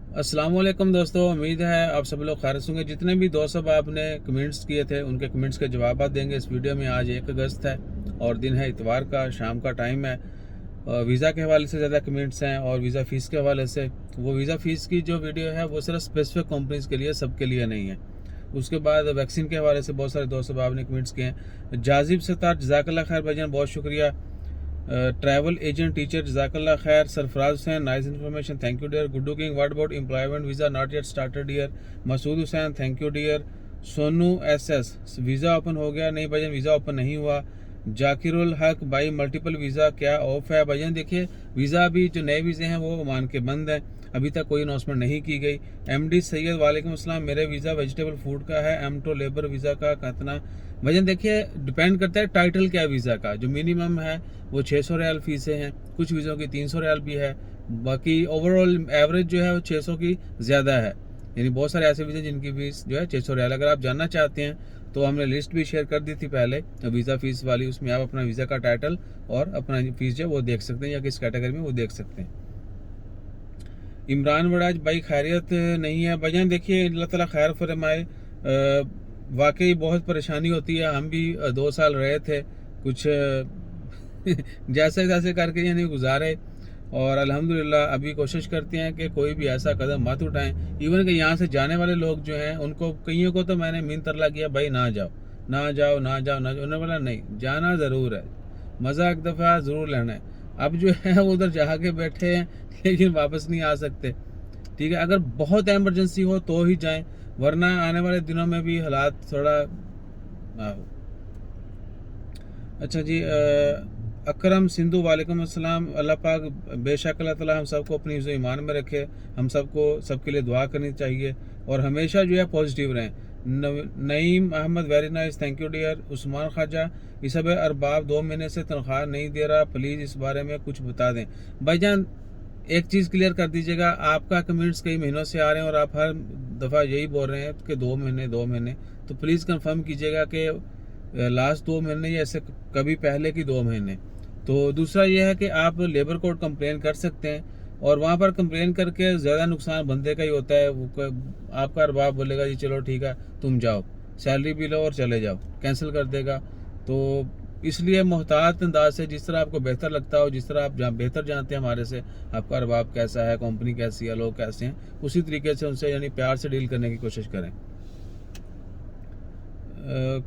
अस्सलाम वालेकुम दोस्तों, उम्मीद है आप सब लोग खैर से होंगे। जितने भी दोस्त सब आपने कमेंट्स किए थे उनके कमेंट्स के जवाब देंगे इस वीडियो में। आज 1 अगस्त है और दिन है इतवार का, शाम का टाइम है। वीज़ा के हवाले से ज़्यादा कमेंट्स हैं और वीज़ा फ़ीस के हवाले से। वो वीज़ा फ़ीस की जो वीडियो है वो सिर्फ स्पेसिफिक कंपनीज़ के लिए, सबके लिए नहीं है। उसके बाद वैक्सीन के हवाले से बहुत सारे दोस्त सब आपने कमेंट्स किए हैं। जाजिब सत्तार जज़ाकल्लाह खैर भाईजान, बहुत शुक्रिया। ट्रैवल एजेंट टीचर जज़ाकल्लाह खैर। Sarfaraz Hussain, nice information, thank you dear. Guddu King, what about employment visa not yet started dear. Masood Hussain, thank you dear. Sonu SS, visa open हो गया? नहीं भाईजान, वीज़ा ओपन नहीं हुआ। जाकिरुल हक भाई, मल्टीपल वीज़ा क्या ऑफ है? भाईजान देखिए, वीज़ा अभी जो नए वीज़े हैं वो मान के बंद हैं, अभी तक कोई अनाउंसमेंट नहीं की गई। एमडी सैयद, वालेकुम अस्सलाम, मेरे वीज़ा वेजिटेबल फूड का है। M2 लेबर वीज़ा का कितना? भाईजान देखिए, डिपेंड करता है टाइटल क्या है वीज़ा का। जो मिनिमम है वो 600 रियाल फीसें हैं, कुछ वीज़ों की 300 रियाल भी है। बाकी ओवरऑल एवरेज जो है वो 600 की ज़्यादा है। यानी बहुत सारे ऐसे वीज़े जिनकी फीस जो है 600 रियाल। अगर आप जानना चाहते हैं तो हमने लिस्ट भी शेयर कर दी थी पहले वीज़ा फ़ीस वाली, उसमें आप अपना वीज़ा का टाइटल और अपना फीस जो है वो देख सकते हैं, या किस कैटेगरी में वो देख सकते हैं। इमरान वड़ाज भाई, खैरियत नहीं है? भाईजान देखिए, अल्लाह ताला खैर फरमाए। वाकई बहुत परेशानी होती है। हम भी 2 साल रहे थे कुछ जैसे तैसे करके यानी गुजारे, और अल्हम्दुलिल्लाह अभी कोशिश करते हैं कि कोई भी ऐसा कदम मत उठाएं। इवन कि यहाँ से जाने वाले लोग जो हैं उनको, कईयों को तो मैंने मीन तरला किया, भाई ना जाओ ना जाओ ना जाओ ना जाओ। उन्होंने बोला नहीं, जाना ज़रूर है, मज़ा एक दफ़ा ज़रूर लेना है। अब जो है वो उधर जा के बैठे हैं लेकिन वापस नहीं आ सकते। ठीक है, अगर बहुत एमरजेंसी हो तो ही जाएं, वरना आने वाले दिनों में भी हालात थोड़ा अच्छा जी। अकरम सिंधु, वालेकुम अस्सलाम। अल्लाह पाक बेशक अल्लाह ताला हम सबको अपनी इज़्ज़ो ईमान में रखे। हम सबको सबके लिए दुआ करनी चाहिए और हमेशा जो है पॉजिटिव रहें। Naeem Ahmed, very nice, thank you dear. Usman Khawaja, इसब अरबाब 2 महीने से तनख्वाह नहीं दे रहा, प्लीज़ इस बारे में कुछ बता दें। भाईजान एक चीज़ क्लियर कर दीजिएगा, आपका कमेंट्स कई महीनों से आ रहे हैं और आप हर दफ़ा यही बोल रहे हैं कि 2 महीने, तो प्लीज़ कंफर्म कीजिएगा कि लास्ट 2 महीने या ऐसे कभी पहले की 2 महीने। तो दूसरा यह है कि आप लेबर कोर्ट कंप्लेन कर सकते हैं, और वहाँ पर कंप्लेन करके ज़्यादा नुकसान बंदे का ही होता है। आपका अरबाब बोलेगा जी चलो ठीक है तुम जाओ, सैलरी भी लो और चले जाओ, कैंसिल कर देगा। तो इसलिए मोहतात अंदाज से, जिस तरह आपको बेहतर लगता हो, जिस तरह आप बेहतर जानते हैं हमारे से आपका अरबाब कैसा है, कंपनी कैसी है, लोग कैसे हैं, उसी तरीके से उनसे यानी प्यार से डील करने की कोशिश करें।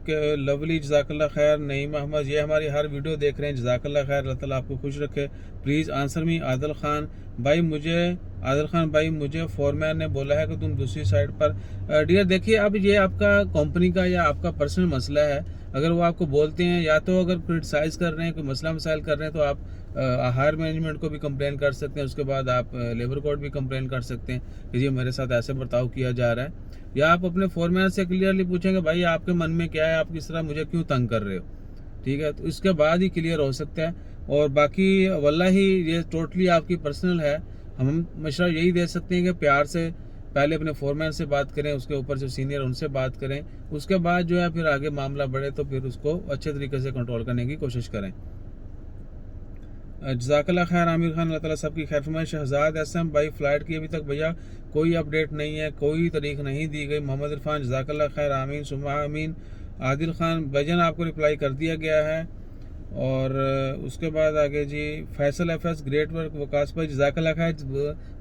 के लवली, जज़ाकल्लाह खैर। नईम अहमद, ये हमारी हर वीडियो देख रहे हैं, जज़ाकल्लाह खैर, अल्लाह ताला आपको खुश रखे। Please answer me. Adil Khan भाई, मुझे फोरमैन ने बोला है कि तुम दूसरी साइड पर। डियर देखिए, अब ये आपका कंपनी का या आपका पर्सनल मसला है। अगर वो आपको बोलते हैं, या तो अगर क्रिटिसाइज़ कर रहे हैं, कोई मसला मसाइल कर रहे हैं, तो आप हायर मैनेजमेंट को भी कंप्लेन कर सकते हैं। उसके बाद आप लेबर कोर्ट भी कंप्लेन कर सकते हैं कि ये मेरे साथ ऐसे बर्ताव किया जा रहा है। या आप अपने फोरमैन से क्लियरली पूछेंगे, भाई आपके मन में क्या है, आप किस तरह मुझे क्यों तंग कर रहे हो। ठीक है, तो इसके बाद ही क्लियर हो सकता है। और बाकी वल्लाही ये टोटली आपकी पर्सनल है। हम मशवरा यही दे सकते हैं कि प्यार से पहले अपने फोरमैन से बात करें, उसके ऊपर जो सीनियर उनसे बात करें, उसके बाद जो है फिर आगे मामला बढ़े तो फिर उसको अच्छे तरीके से कंट्रोल करने की कोशिश करें। जज़ाकल्लाह खैर आमिर खान, अल्लाह ताला सबकी खैर फरमाए। शहजाद एसएम भाई, फ़्लाइट की अभी तक भैया कोई अपडेट नहीं है, कोई तारीख नहीं दी गई। मोहम्मद इरफान, जज़ाकल्लाह खैर, आमीन सुम्मा आमीन। आदिल खान, भाईजान आपको रिप्लाई कर दिया गया है। और उसके बाद आगे जी, Faisal FS, great work. Waqas भाई, जज़ाकल्लाह खैर।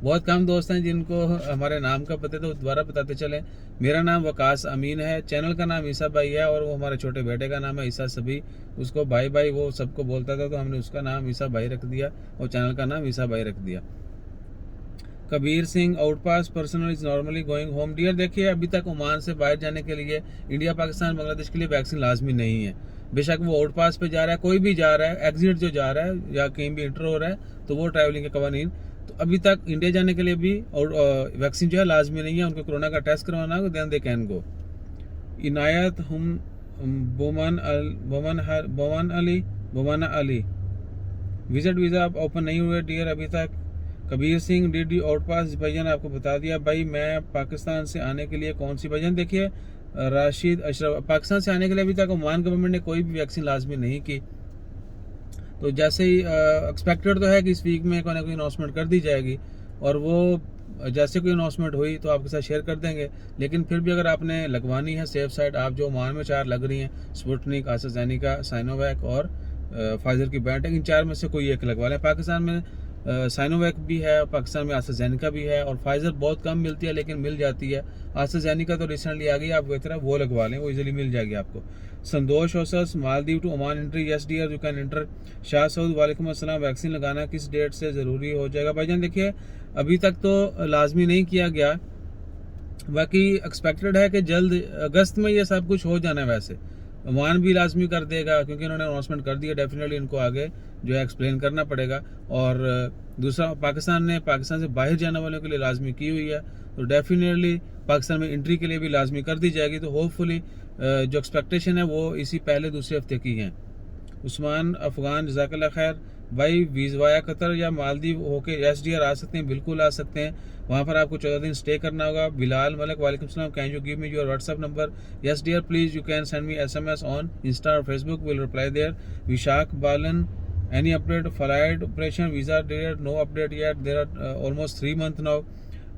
बहुत कम दोस्त हैं जिनको हमारे नाम का पता, तो दोबारा बताते चले। मेरा नाम वकास अमीन है, चैनल का नाम ईसा भाई है, और वो हमारे छोटे बेटे का नाम है ईसा सभी। उसको भाई भाई वो सबको बोलता था, तो हमने उसका नाम ईसा भाई रख दिया और चैनल का नाम ईसा भाई रख दिया। Kabir Singh, out pass personal is normally going home. Dear देखिए, अभी तक ओमान से बाहर जाने के लिए इंडिया, पाकिस्तान, बांग्लादेश के लिए वैक्सीन लाजमी नहीं है। बेशक वो आउट पास पे जा रहा है, कोई भी जा रहा है, एग्जिट जो जा रहा है या कहीं भी इंटर हो रहा है, तो वो ट्रैवलिंग के कवानीन, तो अभी तक इंडिया जाने के लिए भी वैक्सीन जो है लाजमी नहीं है। उनको कोरोना का टेस्ट करवाना है, then they can go. Inayat हम Boman Ali, visit visa open नहीं हुए डियर अभी तक। Kabir Singh, did you out pass? भाईजान आपको बता दिया। भाई मैं पाकिस्तान से आने के लिए कौन सी, भाईजान देखिए, राशिद अशरफ, पाकिस्तान से आने के लिए अभी तक ओमान गवर्नमेंट ने कोई भी वैक्सीन लाजमी नहीं की। तो जैसे ही एक्सपेक्टेड तो है कि इस वीक में कोई ना कोई अनाउंसमेंट कर दी जाएगी, और वो जैसे कोई अनाउंसमेंट हुई तो आपके साथ शेयर कर देंगे। लेकिन फिर भी अगर आपने लगवानी है सेफ साइड, आप जो ओमान में 4 लग रही हैं, स्पुतनिक, एस्ट्राजेनेका, साइनोवैक और फाइजर की BioNTech, इन 4 में से कोई एक लगवा लें। पाकिस्तान में साइनोवैक भी है, पाकिस्तान में एस्ट्राजेनेका भी है, और फाइजर बहुत कम मिलती है लेकिन मिल जाती है। एस्ट्राजेनेका तो रिसेंटली आ गई, आप वो लगवा लें, वो इजीली मिल जाएगी आपको। संतोष ओसस, Maldives to Oman entry, yes dear you can enter. Shah Saud, वालेकुम अस्सलाम, वैक्सीन लगाना किस डेट से ज़रूरी हो जाएगा? भाईजान देखिए, अभी तक तो लाजमी नहीं किया गया, बाकी एक्सपेक्टेड है कि जल्द अगस्त में ये सब कुछ हो जाना है। वैसे ओमान भी लाजमी कर देगा क्योंकि उन्होंने अनाउंसमेंट कर दिया, डेफिनेटली इनको आगे जो है एक्सप्लेन करना पड़ेगा। और दूसरा, पाकिस्तान से बाहर जाने वालों के लिए लाजमी की हुई है, तो डेफिनेटली पाकिस्तान में एंट्री के लिए भी लाजमी कर दी जाएगी। तो होपफुली जो एक्सपेक्टेशन है वो इसी पहले दूसरे हफ्ते की है। उस्मान अफगान, जज़ाकल्लाह खैर। भाई वीज़ा कतर या मालदीव होके SDR आ सकते हैं? बिल्कुल आ सकते हैं, वहाँ पर आपको 14 दिन स्टे करना होगा। बिलाल मलिक, वालेकुम सलाम, can you give me your WhatsApp number? Yes dear, please you can send me SMS on Insta और Facebook, will reply there. Vishakh Balan, any update flight operation visa date? No update yet, there are almost 3 month now.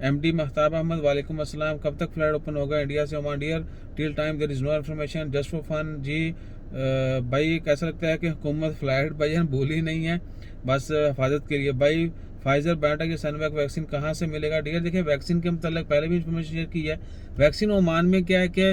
MD Mahtab Ahmed, वालेकुम अस्सलाम, कब तक flight open होगा India से Oman? Dear, till time there is no information, just for fun. जी भाई, कैसा लगता है कि हुकूमत फ्लाइट भाई भूल ही नहीं है, बस हिफाजत के लिए। भाई फाइजर, BioNTech या सनवैक वैक्सीन कहाँ से मिलेगा? डियर देखिए, वैक्सीन के मतलब पहले भी इंफॉर्मेशन शेयर की है। वैक्सीन ओमान में क्या है कि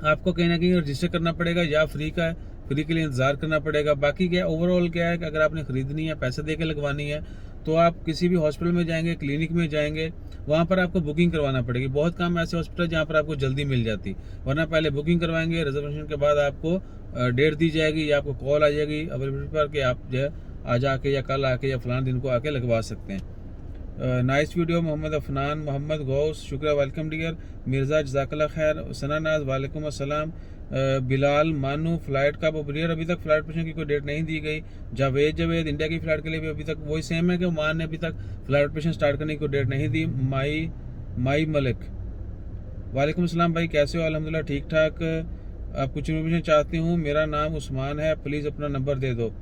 आपको कहीं ना कहीं रजिस्टर करना पड़ेगा, या फ्री का है, फ्री के लिए इंतज़ार करना पड़ेगा। बाकी क्या ओवरऑल क्या है कि अगर आपने ख़रीदनी है, पैसे दे के लगवानी है, तो आप किसी भी हॉस्पिटल में जाएंगे, क्लिनिक में जाएंगे, वहाँ पर आपको बुकिंग करवाना पड़ेगी। बहुत कम ऐसे हॉस्पिटल जहाँ पर आपको जल्दी मिल जाती, वरना पहले बुकिंग करवाएंगे, रिजर्वेशन के बाद आपको डेट दी जाएगी या आपको कॉल आ जाएगी अवेलेबिलिटी पर कि आप जो है आज आके या कल आके या फलान दिन को आके लगवा सकते हैं। Nice video. मोहम्मद अफनान, मोहम्मद गौस, शुक्रिया, वेलकम डियर। मिर्ज़ा, जज़ाकल्लाह खैर। सना नाज, वालेकुम अस्सलाम। बिलाल मानू, फ्लाइट कब डियर? अभी तक फ्लाइट ऑपरेशन की कोई डेट नहीं दी गई। जावेद, इंडिया की फ़्लाइट के लिए भी अभी तक वही सेम है कि ओमान ने अभी तक फ्लाइट ऑपरेशन स्टार्ट करने की कोई डेट नहीं दी। माई मलिक, वालेकुम अस्सलाम भाई, कैसे हो? अल्हम्दुलिल्लाह ठीक ठाक। आप कुछ इन्फॉर्मेशन चाहती हूँ, मेरा नाम उस्मान है, प्लीज़ अपना नंबर दे दो।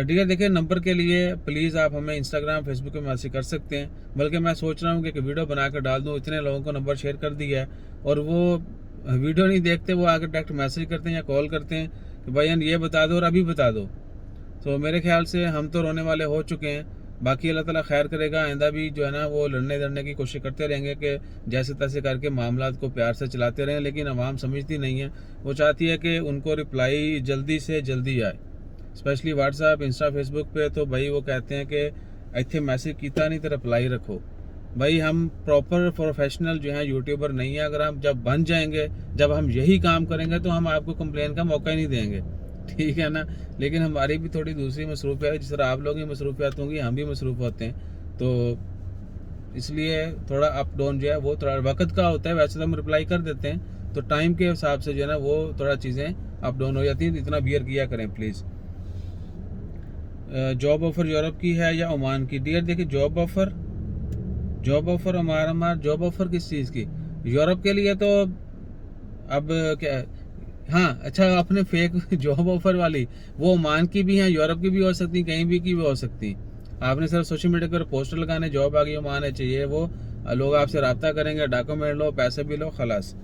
डियर देखिए, नंबर के लिए प्लीज़ आप हमें इंस्टाग्राम, फेसबुक पे मैसेज कर सकते हैं, बल्कि मैं सोच रहा हूँ कि एक वीडियो बना कर डाल दूँ। इतने लोगों को नंबर शेयर कर दिया है और वो वीडियो नहीं देखते, वो आकर डायरेक्ट मैसेज करते हैं या कॉल करते हैं कि भाई ये बता दो और अभी बता दो। तो मेरे ख्याल से हम तो रोने वाले हो चुके हैं। बाकी अल्लाह ताला खैर करेगा, आइंदा भी जो है ना वो लड़ने की कोशिश करते रहेंगे कि जैसे तैसे करके मामला को प्यार से चलाते रहें। लेकिन आवाम समझती नहीं है, वो चाहती है कि उनको रिप्लाई जल्दी से जल्दी आए, स्पेशली व्हाट्सएप, इंस्टा, फेसबुक पे। तो भाई वो कहते हैं कि इतने मैसेज किया नहीं तो रिप्लाई रखो। भाई हम प्रॉपर प्रोफेशनल जो हैं यूट्यूबर नहीं है। अगर हम जब बन जाएंगे, जब हम यही काम करेंगे, तो हम आपको कंप्लेन का मौका ही नहीं देंगे, ठीक है ना। लेकिन हमारी भी थोड़ी दूसरी मसरूफियात है, जिस तरह आप लोगों की मसरूफियात होंगी, हम भी मसरूफ होते हैं, तो इसलिए थोड़ा अप डाउन जो है वो थोड़ा वक्त का होता है। वैसे तो हम रिप्लाई कर देते हैं, तो टाइम के हिसाब से जो है ना वो थोड़ा चीज़ें अप डाउन हो जाती हैं, तो इतना बियर किया करें प्लीज़। जॉब ऑफ़र यूरोप की है या ओमान की? डियर देखिए, जॉब ऑफ़र हमारा जॉब ऑफ़र किस चीज़ की? यूरोप के लिए तो अब क्या, हाँ अच्छा, आपने फेक जॉब ऑफर वाली, वो ओमान की भी हैं, यूरोप की भी हो सकती, कहीं भी की भी हो सकती। आपने सिर्फ सोशल मीडिया पर पोस्टर लगाने, जॉब आ गई ओमान है चाहिए, वो लोग आपसे रब्ता करेंगे, डॉक्यूमेंट लो, पैसे भी लो, खलास।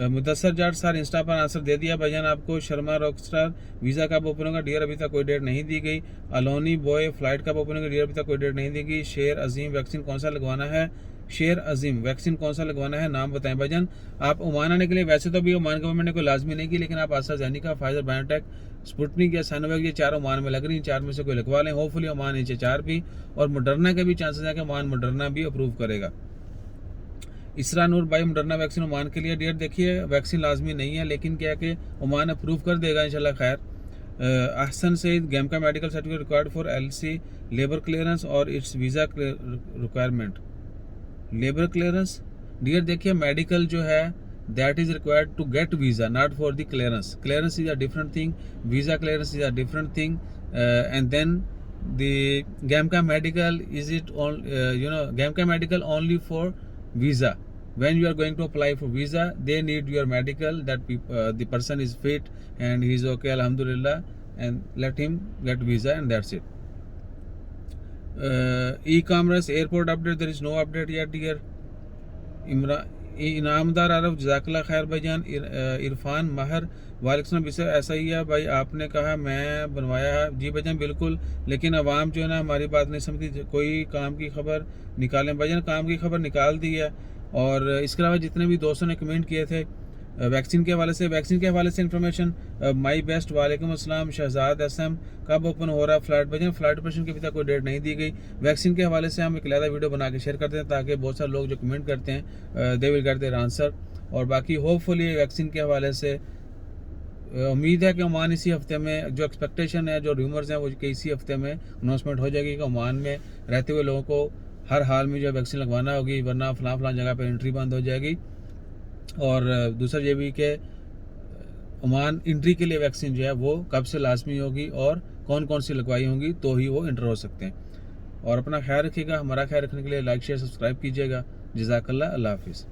मुदस्सर जाट सर, इंस्टा पर आंसर दे दिया भाईजान आपको। शर्मा रॉकस्टार, वीज़ा कब ओपन होगा? डियर अभी तक कोई डेट नहीं दी गई। अलोनी बॉय, फ्लाइट कब ओपन होगा? डियर अभी तक कोई डेट नहीं दी गई। शेर अजीम, वैक्सीन कौन सा लगवाना है? शेर अजीम, वैक्सीन कौन सा लगवाना है, नाम बताएं भाईजान। आप ओमान आने के लिए वैसे तो अभी ओमान गवर्नमेंट ने कोई लाजमी नहीं की, लेकिन आप एस्ट्राजेनेका, फाइजर, BioNTech, स्पुतनिक या साइनोवैक, ये 4 ओमान में लग रही हैं, 4 में से कोई लगवा लें। होपफुली ओमान नीचे 4 भी, और मॉडर्ना के भी चांसेस है कि ओमान मॉडर्ना भी अप्रूव करेगा। इसरा नूर भाई, मॉडर्ना वैक्सीन ओमान के लिए? डियर देखिए, वैक्सीन लाजमी नहीं है, लेकिन क्या है कि ओमान अप्रूव कर देगा इंशाल्लाह खैर। Ahsan Saeed, Gamca medical certificate required for LC labour clearance और it's visa requirement. Labour clearance, dear देखिए, मेडिकल जो है that is required to get visa, not for the clearance. Clearance is a different thing, visa clearance is a different thing, and then the Gamca medical is it all Gamca medical only for visa. When you are going to apply for visa, they need your medical that the person is fit and he is okay, alhamdulillah, and let him get visa, and that's it. E-commerce airport update, there is no update yet here. Inamdar Arif जज़ाकल्लाह खैर भाईजान। इरफान महर वालेकुम सलाम। ऐसा ही है भाई, आपने कहा मैं बनवाया है। जी भाईजान बिल्कुल, लेकिन अवाम जो है ना हमारी बात नहीं समझती। कोई काम की खबर निकालें भाईजान, काम की खबर निकाल दी है। और इसके अलावा जितने भी दोस्तों ने कमेंट किए थे वैक्सीन के हवाले से इन्फॉर्मेशन, माई बेस्ट वालेकुम अस्सलाम। शहजाद एसएम, कब ओपन हो रहा है फ्लाइट भाईजान? फ्लाइट ऑपरेशन की अभी तक कोई डेट नहीं दी गई। वैक्सीन के हवाले से हम एक अलग वीडियो बना के शेयर करते हैं ताकि बहुत सारे लोग जो कमेंट करते हैं they will get their answer. और बाकी होपफुली वैक्सीन के हवाले से उम्मीद है कि ओमान इसी हफ्ते में, जो एक्सपेक्टेशन है, जो रूमर्स हैं वो कि इसी हफ्ते में अनाउंसमेंट हो जाएगी कि ओमान में रहते हुए लोगों को हर हाल में जो वैक्सीन लगवाना होगी, वरना फलां जगह पर एंट्री बंद हो जाएगी। और दूसरा ये भी कि ओमान एंट्री के लिए वैक्सीन जो है वो कब से लाजमी होगी और कौन कौन सी लगवाई होंगी तो ही वो एंटर हो सकते हैं। और अपना ख्याल रखिएगा। हमारा ख्याल रखने के लिए लाइक शेयर सब्सक्राइब कीजिएगा। जज़ाकल्लाह, अल्लाह हाफिज़।